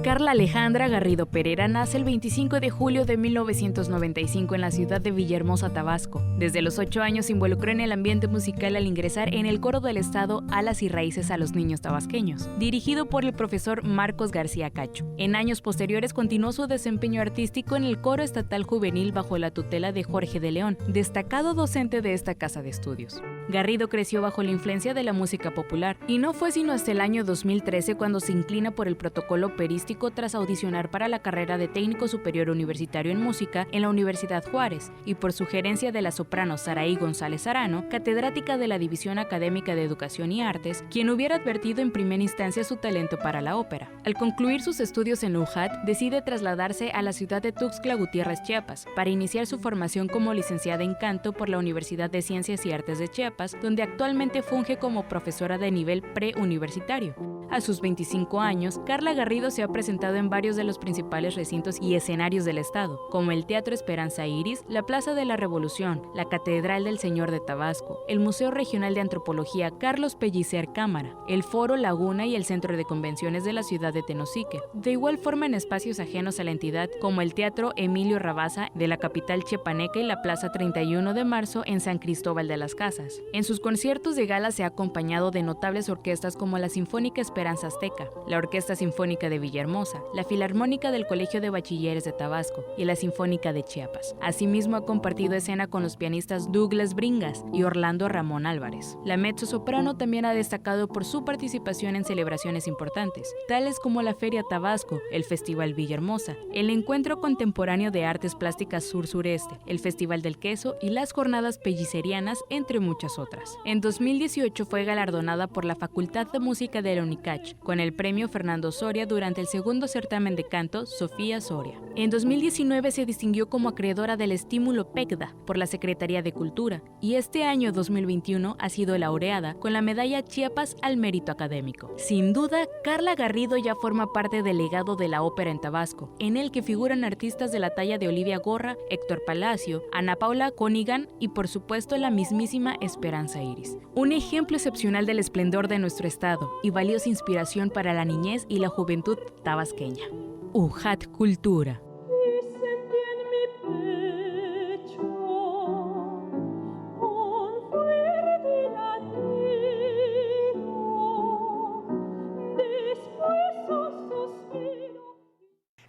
Carla Alejandra Garrido Pereira nace el 25 de julio de 1995 en la ciudad de Villahermosa, Tabasco. Desde los 8 años se involucró en el ambiente musical al ingresar en el coro del estado Alas y Raíces a los Niños Tabasqueños, dirigido por el profesor Marcos García Cacho. En años posteriores continuó su desempeño artístico en el coro estatal juvenil bajo la tutela de Jorge de León, destacado docente de esta casa de estudios. Garrido creció bajo la influencia de la música popular y no fue sino hasta el año 2013 cuando se inclina por el protocolo operístico tras audicionar para la carrera de técnico superior universitario en música en la Universidad Juárez y por sugerencia de la soprano Saraí González Arano, catedrática de la División Académica de Educación y Artes, quien hubiera advertido en primera instancia su talento para la ópera. Al concluir sus estudios en la UJAT, decide trasladarse a la ciudad de Tuxtla Gutiérrez, Chiapas, para iniciar su formación como licenciada en canto por la Universidad de Ciencias y Artes de Chiapas, donde actualmente funge como profesora de nivel preuniversitario. A sus 25 años, Carla Garrido se ha presentado en varios de los principales recintos y escenarios del estado, como el Teatro Esperanza Iris, la Plaza de la Revolución, la Catedral del Señor de Tabasco, el Museo Regional de Antropología Carlos Pellicer Cámara, el Foro Laguna y el Centro de Convenciones de la ciudad de Tenosique. De igual forma en espacios ajenos a la entidad, como el Teatro Emilio Rabasa de la capital chiapaneca y la Plaza 31 de Marzo en San Cristóbal de las Casas. En sus conciertos de gala se ha acompañado de notables orquestas como la Sinfónica Esperanza Azteca, la Orquesta Sinfónica de Villahermosa, la Filarmónica del Colegio de Bachilleres de Tabasco y la Sinfónica de Chiapas. Asimismo ha compartido escena con los pianistas Douglas Bringas y Orlando Ramón Álvarez. La mezzosoprano también ha destacado por su participación en celebraciones importantes, tales como la Feria Tabasco, el Festival Villahermosa, el Encuentro Contemporáneo de Artes Plásticas Sur-Sureste, el Festival del Queso y las Jornadas Pellicerianas, entre muchas otras. En 2018 fue galardonada por la Facultad de Música de la UNICAP Icach, con el premio Fernando Soria durante el segundo certamen de canto Sofía Soria. En 2019 se distinguió como acreedora del estímulo PECDA por la Secretaría de Cultura y este año 2021 ha sido laureada con la medalla Chiapas al mérito académico. Sin duda, Carla Garrido ya forma parte del legado de la ópera en Tabasco, en el que figuran artistas de la talla de Olivia Gorra, Héctor Palacio, Ana Paula Conigan y por supuesto la mismísima Esperanza Iris. Un ejemplo excepcional del esplendor de nuestro estado y valiosa inspiración para la niñez y la juventud tabasqueña. UJAT Cultura.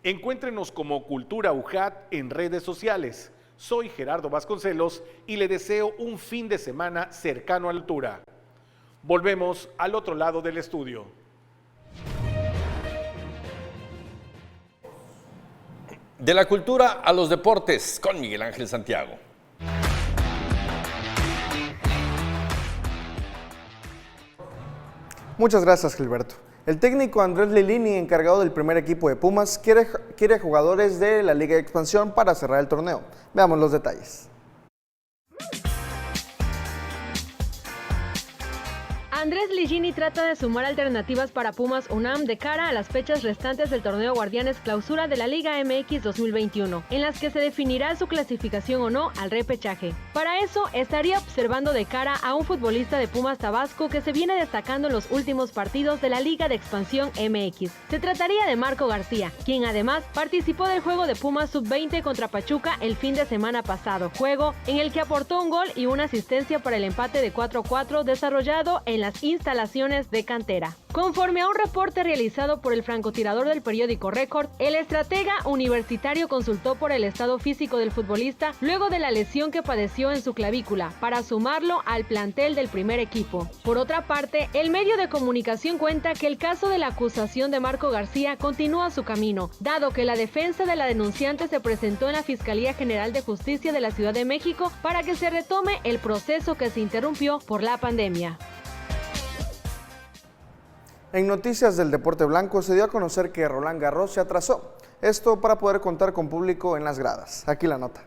Encuéntrenos como Cultura UJAT en redes sociales. Soy Gerardo Vasconcelos y le deseo un fin de semana cercano a la altura. Volvemos al otro lado del estudio. De la cultura a los deportes con Miguel Ángel Santiago. Muchas gracias, Gilberto. El técnico Andrés Lilini, encargado del primer equipo de Pumas, quiere jugadores de la Liga de Expansión para cerrar el torneo. Veamos los detalles. Andrés Lilini trata de sumar alternativas para Pumas UNAM de cara a las fechas restantes del torneo Guardianes Clausura de la Liga MX 2021, en las que se definirá su clasificación o no al repechaje. Para eso, estaría observando de cara a un futbolista de Pumas Tabasco que se viene destacando en los últimos partidos de la Liga de Expansión MX. Se trataría de Marco García, quien además participó del juego de Pumas Sub-20 contra Pachuca el fin de semana pasado, juego en el que aportó un gol y una asistencia para el empate de 4-4 desarrollado en las instalaciones de cantera. Conforme a un reporte realizado por el francotirador del periódico Récord, el estratega universitario consultó por el estado físico del futbolista luego de la lesión que padeció en su clavícula para sumarlo al plantel del primer equipo. Por otra parte, el medio de comunicación cuenta que el caso de la acusación de Marco García continúa su camino, dado que la defensa de la denunciante se presentó en la Fiscalía General de Justicia de la Ciudad de México para que se retome el proceso que se interrumpió por la pandemia. En noticias del deporte blanco se dio a conocer que Roland Garros se atrasó. Esto para poder contar con público en las gradas. Aquí la nota.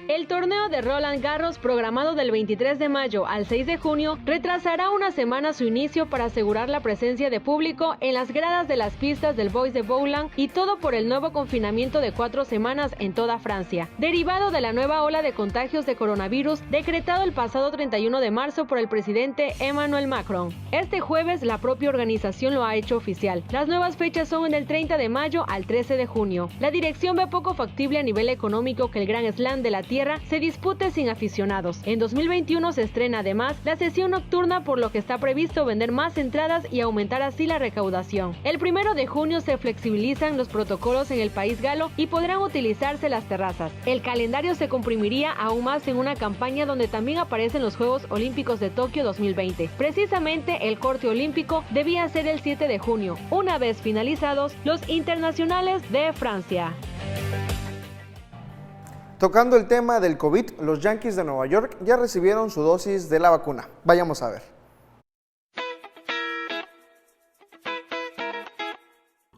El torneo de Roland Garros, programado del 23 de mayo al 6 de junio, retrasará una semana su inicio para asegurar la presencia de público en las gradas de las pistas del Bois de Boulogne y todo por el nuevo confinamiento de 4 semanas en toda Francia, derivado de la nueva ola de contagios de coronavirus decretado el pasado 31 de marzo por el presidente Emmanuel Macron. Este jueves la propia organización lo ha hecho oficial. Las nuevas fechas son del 30 de mayo al 13 de junio. La dirección ve poco factible a nivel económico que el Grand Slam de la Tierra se dispute sin aficionados. En 2021 se estrena además la sesión nocturna, por lo que está previsto vender más entradas y aumentar así la recaudación. El 1 de junio se flexibilizan los protocolos en el país galo y podrán utilizarse las terrazas. El calendario se comprimiría aún más en una campaña donde también aparecen los Juegos Olímpicos de Tokio 2020. Precisamente el corte olímpico debía ser el 7 de junio, una vez finalizados los internacionales de Francia. Tocando el tema del COVID, los Yankees de Nueva York ya recibieron su dosis de la vacuna. Vayamos a ver.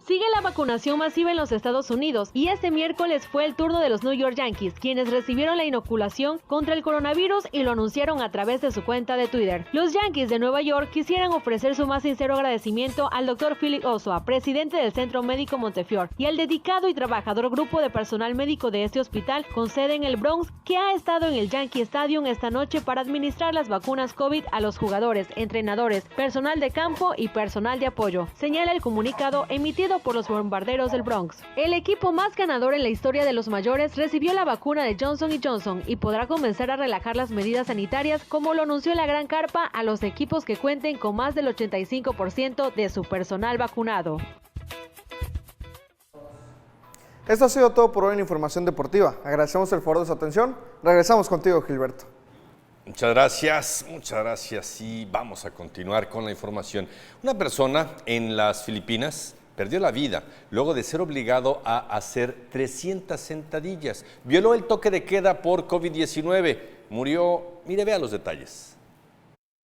Sigue la vacunación masiva en los Estados Unidos y este miércoles fue el turno de los New York Yankees, quienes recibieron la inoculación contra el coronavirus y lo anunciaron a través de su cuenta de Twitter. Los Yankees de Nueva York quisieran ofrecer su más sincero agradecimiento al Dr. Philip Ozoa, presidente del Centro Médico Montefiore, y al dedicado y trabajador grupo de personal médico de este hospital con sede en el Bronx, que ha estado en el Yankee Stadium esta noche para administrar las vacunas COVID a los jugadores, entrenadores, personal de campo y personal de apoyo, señala el comunicado emitido por los Bombarderos del Bronx. El equipo más ganador en la historia de los mayores recibió la vacuna de Johnson & Johnson y podrá comenzar a relajar las medidas sanitarias, como lo anunció la Gran Carpa a los equipos que cuenten con más del 85% de su personal vacunado. Esto ha sido todo por hoy en Información Deportiva. Agradecemos el favor de su atención. Regresamos contigo, Gilberto. Muchas gracias y vamos a continuar con la información. Una persona en las Filipinas perdió la vida luego de ser obligado a hacer 300 sentadillas. Violó el toque de queda por COVID-19. Murió, mire, vea los detalles.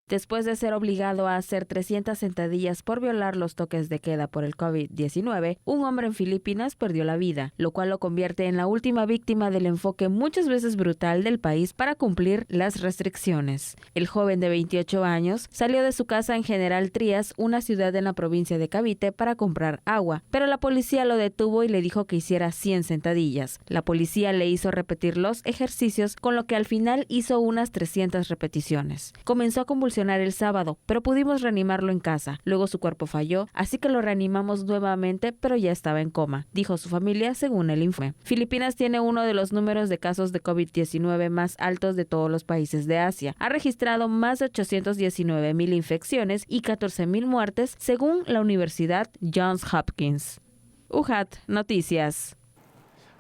Después de ser obligado a hacer 300 sentadillas por violar los toques de queda por el COVID-19, un hombre en Filipinas perdió la vida, lo cual lo convierte en la última víctima del enfoque muchas veces brutal del país para cumplir las restricciones. El joven de 28 años salió de su casa en General Trias, una ciudad en la provincia de Cavite, para comprar agua, pero la policía lo detuvo y le dijo que hiciera 100 sentadillas. La policía le hizo repetir los ejercicios, con lo que al final hizo unas 300 repeticiones. Comenzó a convulsionar el sábado, pero pudimos reanimarlo en casa. Luego su cuerpo falló, así que lo reanimamos nuevamente, pero ya estaba en coma, dijo su familia según el informe. Filipinas tiene uno de los números de casos de COVID-19 más altos de todos los países de Asia. Ha registrado más de 819,000 infecciones y 14,000 muertes, según la Universidad Johns Hopkins. UJAT Noticias.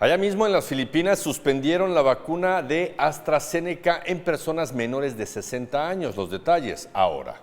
Allá mismo en las Filipinas suspendieron la vacuna de AstraZeneca en personas menores de 60 años. Los detalles ahora.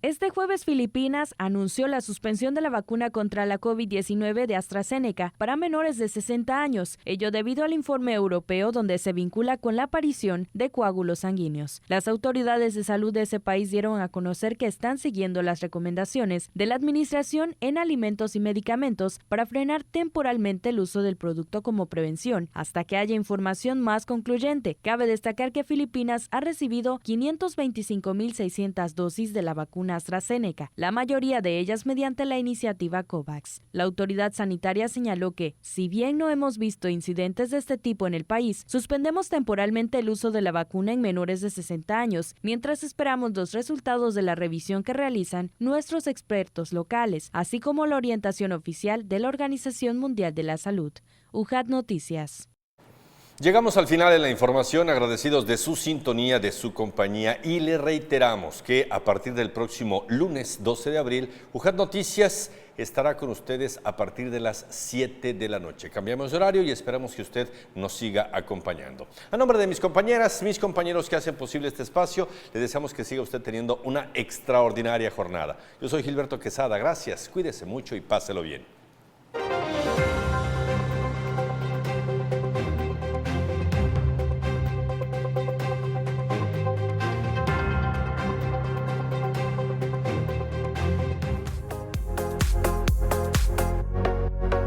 Este jueves, Filipinas anunció la suspensión de la vacuna contra la COVID-19 de AstraZeneca para menores de 60 años, ello debido al informe europeo donde se vincula con la aparición de coágulos sanguíneos. Las autoridades de salud de ese país dieron a conocer que están siguiendo las recomendaciones de la Administración en Alimentos y Medicamentos para frenar temporalmente el uso del producto como prevención, hasta que haya información más concluyente. Cabe destacar que Filipinas ha recibido 525,600 dosis de la vacuna AstraZeneca, la mayoría de ellas mediante la iniciativa COVAX. La autoridad sanitaria señaló que, si bien no hemos visto incidentes de este tipo en el país, suspendemos temporalmente el uso de la vacuna en menores de 60 años, mientras esperamos los resultados de la revisión que realizan nuestros expertos locales, así como la orientación oficial de la Organización Mundial de la Salud. UJAT Noticias. Llegamos al final de la información, agradecidos de su sintonía, de su compañía, y le reiteramos que a partir del próximo lunes 12 de abril, UJAT Noticias estará con ustedes a partir de las 7 de la noche. Cambiamos de horario y esperamos que usted nos siga acompañando. A nombre de mis compañeras, mis compañeros que hacen posible este espacio, le deseamos que siga usted teniendo una extraordinaria jornada. Yo soy Gilberto Quesada, gracias, cuídese mucho y páselo bien.